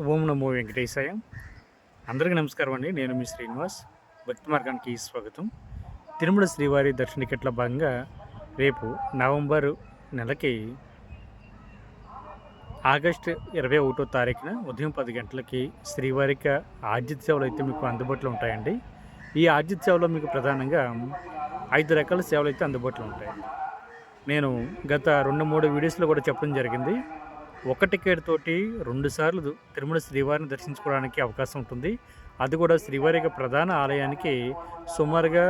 ఓం నమో వెంకటేశాయ. అందరికీ నమస్కారం అండి. నేను మీ శ్రీనివాస్. భక్తి మార్గానికి స్వాగతం. తిరుమల శ్రీవారి దర్శన టికెట్ల భాగంగా రేపు నవంబర్ నెలకి ఆగస్టు 21వ తారీఖున ఉదయం 10 గంటలకి శ్రీవారికి ఆర్జిత సేవలు అయితే మీకు అందుబాటులో ఉంటాయండి. ఈ ఆర్జిత సేవలో మీకు ప్రధానంగా 5 రకాల సేవలు అయితే అందుబాటులో ఉంటాయి. నేను గత 2-3 వీడియోస్లో కూడా చెప్పడం జరిగింది. ఒక టికెట్ తోటి 2 సార్లు తిరుమల శ్రీవారిని దర్శించుకోవడానికి అవకాశం ఉంటుంది. అది కూడా శ్రీవారి యొక్క ప్రధాన ఆలయానికి సుమారుగా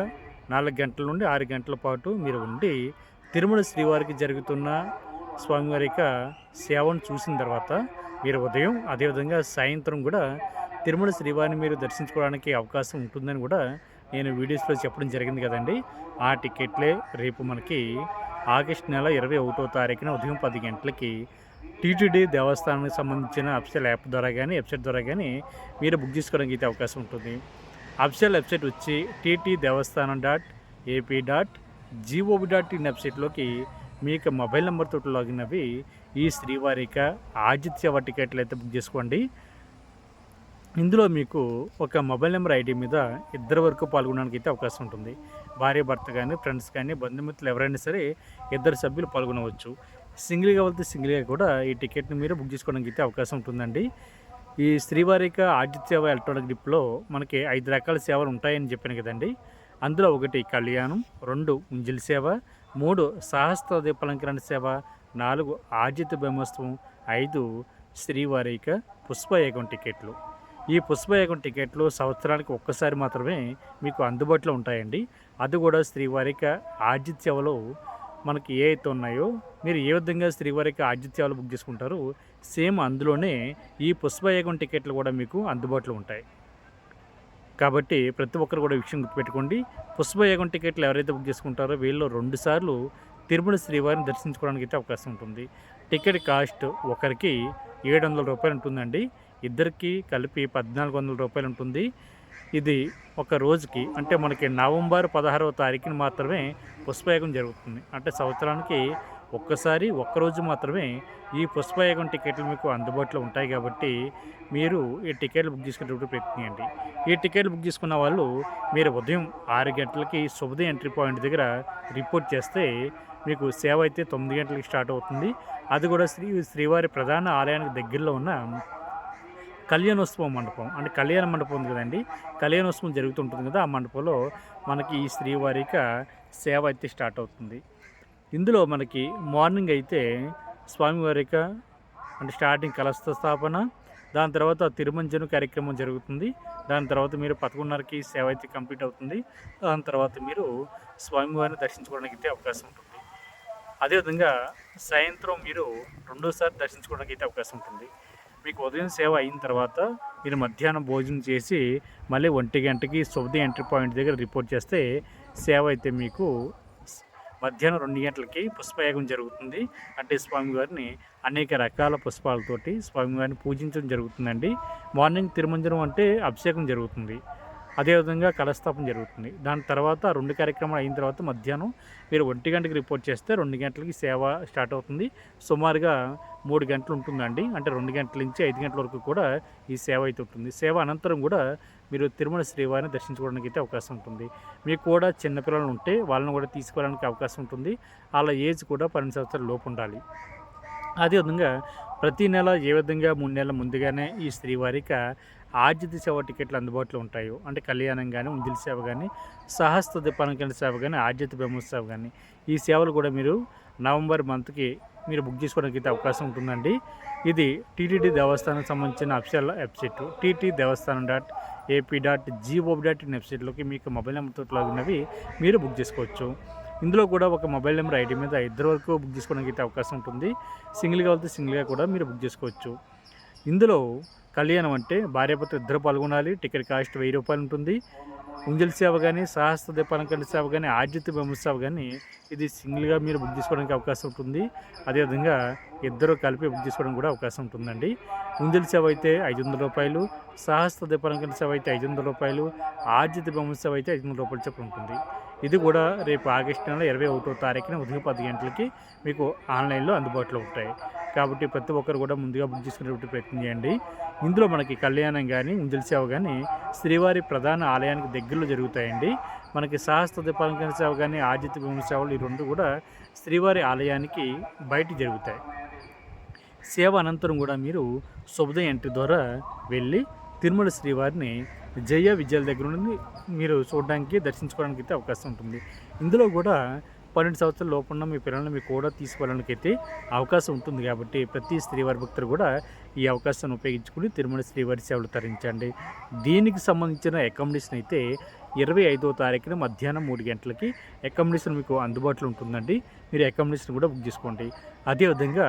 4 గంటల నుండి 6 గంటల పాటు మీరు ఉండి తిరుమల శ్రీవారికి జరుగుతున్న స్వామివారి యొక్క సేవను చూసిన తర్వాత మీరు ఉదయం అదేవిధంగా సాయంత్రం కూడా తిరుమల శ్రీవారిని మీరు దర్శించుకోవడానికి అవకాశం ఉంటుందని కూడా నేను వీడియోస్లో చెప్పడం జరిగింది కదండి. ఆ టికెట్లే రేపు మనకి ఆగస్టు నెల 21వ తారీఖున ఉదయం 10 గంటలకి టీటీడీ దేవస్థానానికి సంబంధించిన అఫీషియల్ యాప్ ద్వారా కానీ వెబ్సైట్ ద్వారా కానీ మీరు బుక్ చేసుకోవడానికి అయితే అవకాశం ఉంటుంది. అఫీషియల్ వెబ్సైట్ వచ్చి tt.dev.ap.gov.in వెబ్సైట్లోకి మీకు మొబైల్ నెంబర్ తోటి లాగిన్ అవి ఈ శ్రీవారిక ఆర్జిత సేవ టికెట్లు అయితే బుక్ చేసుకోండి. ఇందులో మీకు ఒక మొబైల్ నెంబర్ ఐడి మీద 2 వరకు పాల్గొనడానికి అయితే అవకాశం ఉంటుంది. భార్య భర్త కానీ ఫ్రెండ్స్ కానీ బంధుమిత్రులు ఎవరైనా సరే 2 సభ్యులు పాల్గొనవచ్చు. సింగిల్గా వెళ్తే సింగిల్గా కూడా ఈ టికెట్ని మీరు బుక్ చేసుకోవడానికి అయితే అవకాశం ఉంటుందండి. ఈ శ్రీవారిక ఆర్జిత సేవ ఎలక్ట్రానిక్ డిప్లో మనకి 5 రకాల సేవలు ఉంటాయని చెప్పాను కదండి. అందులో 1 కళ్యాణం, 2 ఉంజిల్ సేవ, 3 సహస్ర దీపాలంకరణ సేవ, 4 ఆర్జిత బ్రహ్మోత్సవం, 5 శ్రీవారిక పుష్పయాగం టికెట్లు. ఈ పుష్పయాగం టికెట్లు సంవత్సరానికి ఒక్కసారి మాత్రమే మీకు అందుబాటులో ఉంటాయండి. అది కూడా శ్రీవారిక ఆర్జిత సేవలో మనకి ఏ అయితే ఉన్నాయో మీరు ఏ విధంగా శ్రీవారికి ఆర్జిత సేవలు బుక్ చేసుకుంటారో సేమ్ అందులోనే ఈ పుష్పయాగం టికెట్లు కూడా మీకు అందుబాటులో ఉంటాయి. కాబట్టి ప్రతి ఒక్కరు కూడా విషయం గుర్తుపెట్టుకోండి. పుష్పయాగం టికెట్లు ఎవరైతే బుక్ చేసుకుంటారో వీళ్ళు 2 సార్లు తిరుమల శ్రీవారిని దర్శించుకోవడానికి అయితే అవకాశం ఉంటుంది. టికెట్ కాస్ట్ ఒకరికి 700 రూపాయలు ఉంటుందండి. ఇద్దరికి కలిపి 1400 రూపాయలు ఉంటుంది. ఇది ఒక రోజుకి అంటే మనకి నవంబర్ 16వ తారీఖున మాత్రమే పుష్పయాగం జరుగుతుంది. అంటే సంవత్సరానికి ఒక్కసారి ఒక్కరోజు మాత్రమే ఈ పుష్పయాగం టికెట్లు మీకు అందుబాటులో ఉంటాయి. కాబట్టి మీరు ఈ టికెట్లు బుక్ చేసుకునేటప్పుడు ప్రయత్నించండి. ఈ టికెట్లు బుక్ చేసుకున్న వాళ్ళు మీరు ఉదయం 6 గంటలకి శుభోదయం ఎంట్రీ పాయింట్ దగ్గర రిపోర్ట్ చేస్తే మీకు సేవ అయితే 9 గంటలకి స్టార్ట్ అవుతుంది. అది కూడా శ్రీవారి ప్రధాన ఆలయానికి దగ్గరలో ఉన్న కళ్యాణోత్సవం మండపం అంటే కళ్యాణ మండపం ఉంది కదండి. కళ్యాణోత్సవం జరుగుతుంటుంది కదా, ఆ మండపంలో మనకి ఈ శ్రీవారిక సేవ అయితే స్టార్ట్ అవుతుంది. ఇందులో మనకి మార్నింగ్ అయితే స్వామివారిక అంటే స్టార్టింగ్ కలశ స్థాపన, దాని తర్వాత తిరుమంజనం కార్యక్రమం జరుగుతుంది. దాని తర్వాత మీరు 11:30కి సేవ అయితే కంప్లీట్ అవుతుంది. దాని తర్వాత మీరు స్వామివారిని దర్శించుకోవడానికి అయితే అవకాశం ఉంటుంది. అదేవిధంగా సాయంత్రం మీరు 2సారి దర్శించుకోవడానికి అయితే అవకాశం ఉంటుంది. మీకు ఉదయం సేవ అయిన తర్వాత మీరు మధ్యాహ్నం భోజనం చేసి మళ్ళీ 1 గంటకి శుభోదయం ఎంట్రీ పాయింట్ దగ్గర రిపోర్ట్ చేస్తే సేవ అయితే మీకు మధ్యాహ్నం 2 గంటలకి పుష్పయాగం జరుగుతుంది. అంటే స్వామివారిని అనేక రకాల పుష్పాలతోటి స్వామివారిని పూజించడం జరుగుతుందండి. మార్నింగ్ తిరుమంజనం అంటే అభిషేకం జరుగుతుంది. అదేవిధంగా కలస్థాపన జరుగుతుంది. దాని తర్వాత 2 కార్యక్రమాలు అయిన తర్వాత మధ్యాహ్నం మీరు 1 గంటకి రిపోర్ట్ చేస్తే 2 గంటలకి సేవ స్టార్ట్ అవుతుంది. సుమారుగా 3 గంటలు ఉంటుందండి. అంటే 2 గంటల నుంచి 5 గంటల వరకు కూడా ఈ సేవ అయితే ఉంటుంది. సేవ అనంతరం కూడా మీరు తిరుమల శ్రీవారిని దర్శించుకోవడానికి అయితే అవకాశం ఉంటుంది. మీకు కూడా చిన్నపిల్లలు ఉంటే వాళ్ళని కూడా తీసుకోవడానికి అవకాశం ఉంటుంది. వాళ్ళ ఏజ్ కూడా 12 సంవత్సరాల లోపు ఉండాలి. అదేవిధంగా ప్రతి నెల ఏ విధంగా 3 నెలల ముందుగానే ఈ శ్రీవారిక ఆర్జిత సేవ టికెట్లు అందుబాటులో ఉంటాయో అంటే కళ్యాణం కానీ, ఉంజిల్ సేవ కానీ, సహస్ర దీపాలంకరణ సేవ కానీ, ఆర్జిత బ్రహ్మోత్సవ కానీ ఈ సేవలు కూడా మీరు నవంబర్ మంత్కి మీరు బుక్ చేసుకోవడానికి అయితే అవకాశం ఉంటుందండి. ఇది టీటీడీ దేవస్థానానికి సంబంధించిన అఫీషియల్ వెబ్సైట్ ttdevaస్థానం.ap.gov.in వెబ్సైట్లోకి మీకు మొబైల్ నెంబర్తో లాగిన్ అవి మీరు బుక్ చేసుకోవచ్చు. ఇందులో కూడా ఒక మొబైల్ నెంబర్ ఐడి మీద 2 వరకు బుక్ చేసుకోవడానికి అయితే అవకాశం ఉంటుంది. సింగిల్గా వెళ్తే సింగిల్గా కూడా మీరు బుక్ చేసుకోవచ్చు. ఇందులో కళ్యాణం అంటే భార్యాభర్తలు 2 పాల్గొనాలి. టికెట్ కాస్ట్ 1000 రూపాయలు ఉంటుంది. ఉంజల్ సేవ కానీ, సహస్ర దీపాలంకరణ సేవ కానీ, ఆర్జిత బ్రహ్మోత్సవ కానీ ఇది సింగిల్గా మీరు బుక్ చేసుకోవడానికి అవకాశం ఉంటుంది. అదేవిధంగా 2 కలిపి బుక్ చేసుకోవడానికి కూడా అవకాశం ఉంటుందండి. ఉంజల్ సేవ అయితే 500 రూపాయలు, సహస్ర దీపాలంకరణ సేవ అయితే 500 రూపాయలు, ఆర్జిత బ్రహ్మోత్సవ అయితే 500 రూపాయలు చొప్పున ఉంటుంది. ఇది కూడా రేపు ఆగస్టు నెల 21వ తారీఖున ఉదయం 10 గంటలకి మీకు ఆన్లైన్లో అందుబాటులో ఉంటాయి. కాబట్టి ప్రతి ఒక్కరు కూడా ముందుగా బుక్ చేసుకునేటువంటి ప్రయత్నం చేయండి. ఇందులో మనకి కళ్యాణం కానీ ఉంజల సేవ కానీ శ్రీవారి ప్రధాన ఆలయానికి దగ్గరలో జరుగుతాయండి. మనకి సహస్ర దీపాలంకరణ సేవ కానీ ఆదిత్య భూమి సేవలు ఈ రెండు కూడా శ్రీవారి ఆలయానికి బయట జరుగుతాయి. సేవ అనంతరం కూడా మీరు శుభోదయం ఎంట్రీ ద్వారా వెళ్ళి తిరుమల శ్రీవారిని జయ విజయాల దగ్గర నుండి మీరు చూడడానికి దర్శించుకోవడానికి అయితే అవకాశం ఉంటుంది. ఇందులో కూడా 12 సంవత్సరాల లోపున్న మీ పిల్లల్ని మీకు కూడా తీసుకువెళ్ళడానికి అయితే అవకాశం ఉంటుంది. కాబట్టి ప్రతి శ్రీవారి భక్తులు కూడా ఈ అవకాశాన్ని ఉపయోగించుకుని తిరుమల శ్రీవారి సేవలు తరించండి. దీనికి సంబంధించిన అకామిడేషన్ అయితే 25వ తారీఖున మధ్యాహ్నం 3 గంటలకి అకామిడేషన్ మీకు అందుబాటులో ఉంటుందండి. మీరు అకామిడేషన్ కూడా బుక్ చేసుకోండి. అదేవిధంగా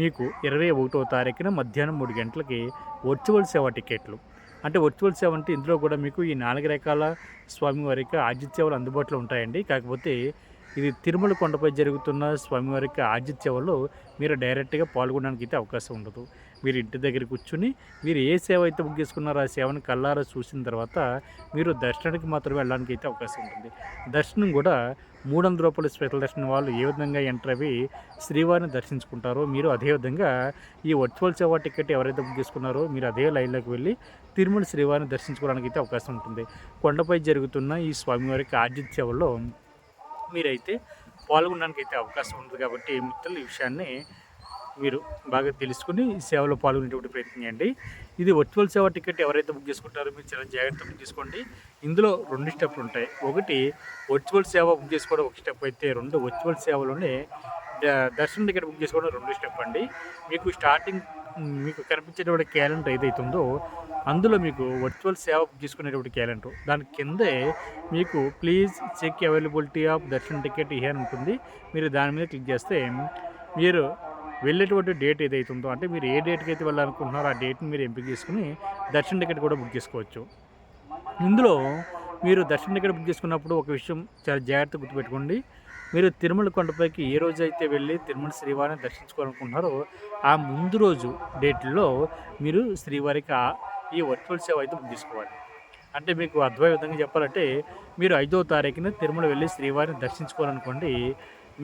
మీకు 21వ తారీఖున మధ్యాహ్నం 3 గంటలకి వర్చువల్ సేవ టికెట్లు, అంటే వర్చువల్ సేవ అంటే ఇందులో కూడా మీకు ఈ 4 రకాల స్వామివారికి ఆతిథ్య సేవలు అందుబాటులో ఉంటాయండి. కాకపోతే ఇది తిరుమల కొండపై జరుగుతున్న స్వామివారికి ఆతిథ్య సేవలో మీరు డైరెక్ట్గా పాల్గొనడానికి అయితే అవకాశం ఉండదు. మీరు ఇంటి దగ్గర కూర్చుని మీరు ఏ సేవ అయితే బుక్ చేసుకున్నారో ఆ సేవను కళ్ళారా చూసిన తర్వాత మీరు దర్శనానికి మాత్రమే వెళ్ళడానికి అయితే అవకాశం ఉంటుంది. దర్శనం కూడా 300 రూపాయల స్పెషల్ దర్శనం వాళ్ళు ఏ విధంగా ఎంటర్ అవి శ్రీవారిని దర్శించుకుంటారో మీరు అదేవిధంగా ఈ వర్చువల్ సేవ టికెట్ ఎవరైతే బుక్ చేసుకున్నారో మీరు అదే లైన్లోకి వెళ్ళి తిరుమల శ్రీవారిని దర్శించుకోవడానికి అయితే అవకాశం ఉంటుంది. కొండపై జరుగుతున్న ఈ స్వామివారికి ఆతిథ్య సేవలో మీరైతే పాల్గొనడానికి అయితే అవకాశం ఉంటుంది. కాబట్టి మిత్రులు ఈ విషయాన్ని మీరు బాగా తెలుసుకుని ఈ సేవలో పాల్గొనేటువంటి ప్రయత్నం చేయండి. ఇది వర్చువల్ సేవ టికెట్ ఎవరైతే బుక్ చేసుకుంటారో మీరు చాలా జాగ్రత్తగా బుక్ చేసుకోండి. ఇందులో 2 స్టెప్లు ఉంటాయి. ఒకటి వర్చువల్ సేవ బుక్ చేసుకోవడం ఒక స్టెప్ అయితే, 2 వర్చువల్ సేవలోనే దర్శనం టికెట్ బుక్ చేసుకోవడం 2 స్టెప్ అండి. మీకు స్టార్టింగ్ మీకు కనిపించేటువంటి క్యాలెండర్ ఏదైతే ఉందో అందులో మీకు వర్చువల్ సేవ బుక్ చేసుకునేటువంటి క్యాలెండర్ దాని కిందే మీకు please check availability of darshan ticket ఇహే అని ఉంటుంది. మీరు దాని మీద క్లిక్ చేస్తే మీరు వెళ్ళేటువంటి డేట్ ఏదైతే ఉందో, అంటే మీరు ఏ డేట్కి అయితే వెళ్ళాలనుకుంటున్నారో ఆ డేట్ని మీరు ఎంపిక చేసుకుని దర్శన్ టికెట్ కూడా బుక్ చేసుకోవచ్చు. ఇందులో మీరు దర్శన్ టికెట్ బుక్ చేసుకున్నప్పుడు ఒక విషయం చాలా జాగ్రత్తగా గుర్తుపెట్టుకోండి. మీరు తిరుమల కొండపైకి ఏ రోజు అయితే వెళ్ళి తిరుమల శ్రీవారిని దర్శించుకోవాలనుకుంటున్నారో ఆ ముందు రోజు డేట్లో మీరు శ్రీవారికి ఈ వర్చువల్ సేవ అయితే బుక్ చేసుకోవాలి. అంటే మీకు అర్థమయ్యే విధంగా చెప్పాలంటే మీరు 5వ తారీఖున తిరుమల వెళ్ళి శ్రీవారిని దర్శించుకోవాలనుకోండి,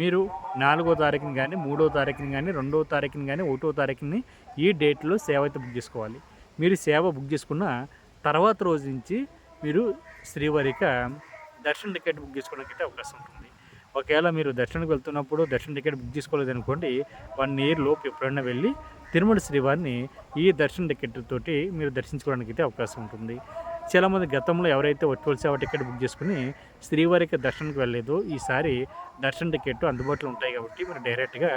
మీరు 4వ తారీఖున కానీ 3వ తారీఖున కానీ 2వ తారీఖున కానీ 1వ తారీఖుని ఈ డేట్లో సేవ అయితే బుక్ చేసుకోవాలి. మీరు సేవ బుక్ చేసుకున్న తర్వాత రోజు నుంచి మీరు శ్రీవారికి దర్శన టికెట్ బుక్ చేసుకోవడానికి అయితే అవకాశం ఉంటుంది. ఒకవేళ మీరు దర్శనానికి వెళ్తున్నప్పుడు దర్శన టికెట్ బుక్ చేసుకోలేదనుకోండి, 1 ఇయర్ లోపు ఎప్పుడైనా వెళ్ళి తిరుమల శ్రీవారిని ఈ దర్శన టికెట్ తోటి మీరు దర్శించుకోవడానికి అయితే అవకాశం ఉంటుంది. చాలామంది గతంలో ఎవరైతే వర్చువల్ సేవ టికెట్ బుక్ చేసుకుని శ్రీవారికి దర్శనానికి వెళ్ళలేదో ఈసారి దర్శన టికెట్ అందుబాటులో ఉంటాయి. కాబట్టి మీరు డైరెక్ట్గా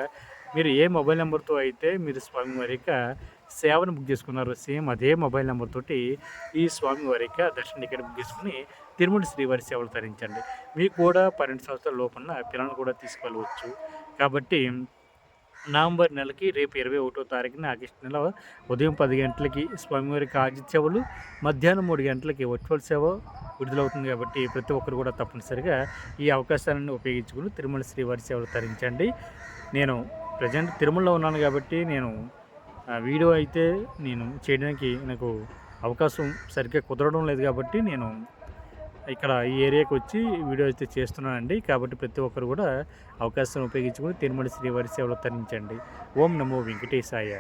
మీరు ఏ మొబైల్ నెంబర్తో అయితే మీరు స్వామివారి సేవను బుక్ చేసుకున్నారో సేమ్ అదే మొబైల్ నెంబర్ తోటి ఈ స్వామివారి దర్శన టికెట్ బుక్ చేసుకుని తిరుమల శ్రీవారి సేవలు తరించండి. మీకు కూడా 12 సంవత్సరాల లోపున్న పిల్లలను కూడా తీసుకెళ్ళవచ్చు. కాబట్టి నవంబర్ నెలకి రేపు 21వ తారీఖున ఆగస్టు నెల ఉదయం 10 గంటలకి స్వామివారికి ఆతిథ్య సేవలు, మధ్యాహ్నం 3 గంటలకి వర్చువల్ సేవ విడుదలవుతుంది. కాబట్టి ప్రతి ఒక్కరు కూడా తప్పనిసరిగా ఈ అవకాశాలను ఉపయోగించుకుని తిరుమల శ్రీవారి సేవలు తరించండి. నేను ప్రజెంట్ తిరుమలలో ఉన్నాను కాబట్టి నేను వీడియో అయితే నేను చేయడానికి నాకు అవకాశం సరిగ్గా కుదరడం లేదు. కాబట్టి నేను ఇక్కడ ఈ ఏరియాకి వచ్చి వీడియో అయితే చేస్తున్నానండి. కాబట్టి ప్రతి ఒక్కరు కూడా అవకాశం ఉపయోగించుకుని తిరుమల శ్రీవారి సేవలో తరించండి. ఓం నమో వెంకటేశాయ.